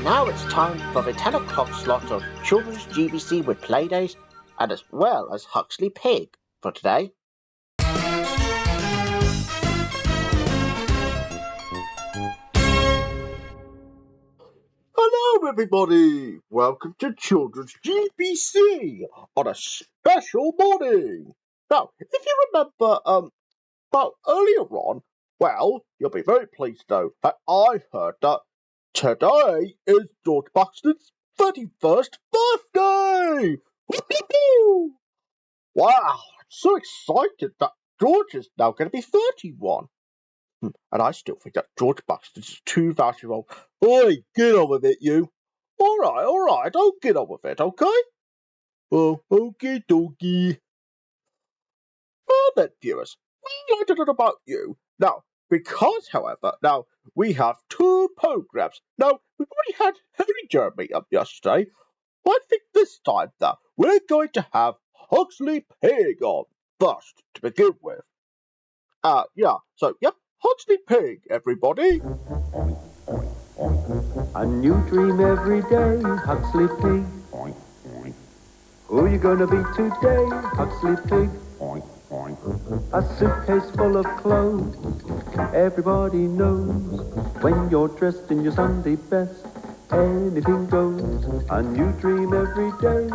now it's time for the 10 o'clock slot of Children's GBC with Playdays, and as well as Huxley Pig for today. Hello everybody! Welcome to Children's GBC on a special morning! Now, if you remember, about earlier on, well, you'll be very pleased to know that I heard that today is George Buxton's 31st birthday! Woo-hoo-hoo! Wow, I'm so excited that George is now going to be 31. And I still think that George Buxton's too valuable. Oi, get on with it, you. All right, I'll get on with it, okay? Oh, okie dokie. Well then, viewers, I don't know about you. Now, because, however, now we have two programs. Now, we've already had Harry Jeremy up yesterday. I think this time, though, we're going to have Huxley Pig on first to begin with. Huxley Pig, everybody. A new dream every day, Huxley Pig. Who are you gonna be today, Huxley Pig? A suitcase full of clothes, everybody knows. When you're dressed in your Sunday best, anything goes. A new dream every day.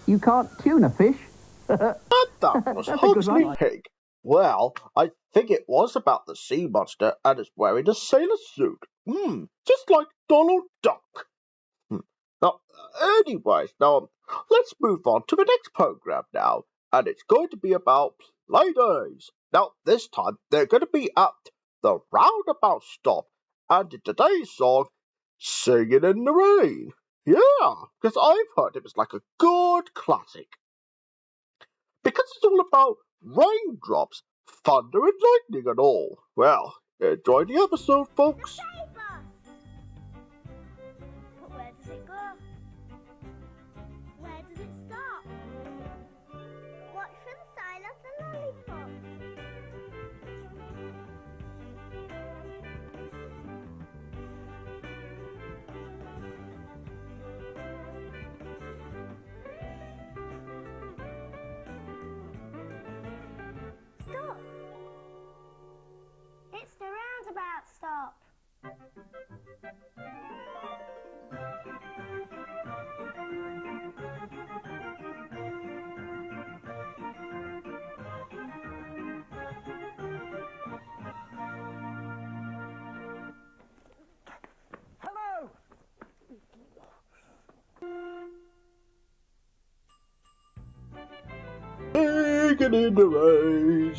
You can't tune a fish. And that was Huxley Pig. Well, I think it was about the sea monster and is wearing a sailor suit. Just like Donald Duck. Now, anyways, let's move on to the next program now. And it's going to be about Playdays. Now, this time, they're going to be at the roundabout stop. And in today's song, Singing in the Rain. Yeah, because I've heard it was like a good classic. Because it's all about raindrops, thunder and lightning and all. Well, enjoy the episode, folks. But where does it go? Where does it stop? Watch for the sign of the lollipop. Stop! It's the roundabout stop. Hello! Singing in the rain,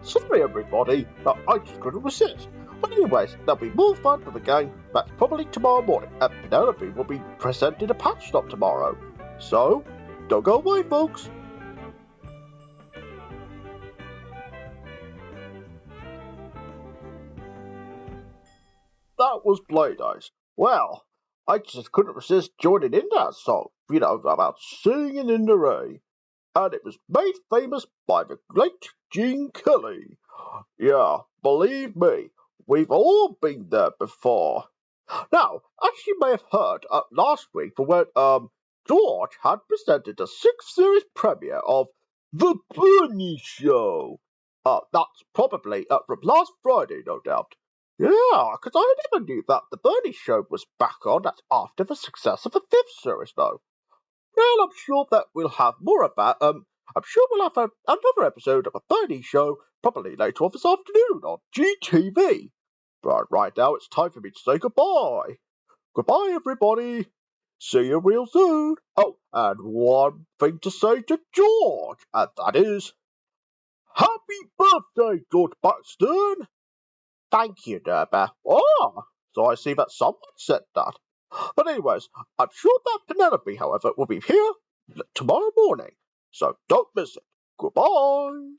sorry everybody, I just couldn't resist. But anyways, there'll be more fun for the game. That's probably tomorrow morning, and Penelope will be presenting a patch stop tomorrow. So, don't go away, folks. That was Playdays. Well, I just couldn't resist joining in that song, about singing in the rain. And it was made famous by the late Gene Kelly. Yeah, believe me, we've all been there before. Now, as you may have heard last week, for when George had presented the 6th series premiere of The Bernie Show. That's probably from last Friday, no doubt. Yeah, because I never knew that The Bernie Show was back on. That's after the success of the 5th series, though. Well, I'm sure that we'll have more of that. I'm sure we'll have another episode of a Bernie Show probably later on this afternoon on GTV. But right now, it's time for me to say goodbye. Goodbye, everybody. See you real soon. Oh, and one thing to say to George, and that is, Happy birthday, George Buxton. Thank you, Derber. Oh, so I see that someone said that. But anyways, I'm sure that Penelope, however, will be here tomorrow morning. So don't miss it. Goodbye.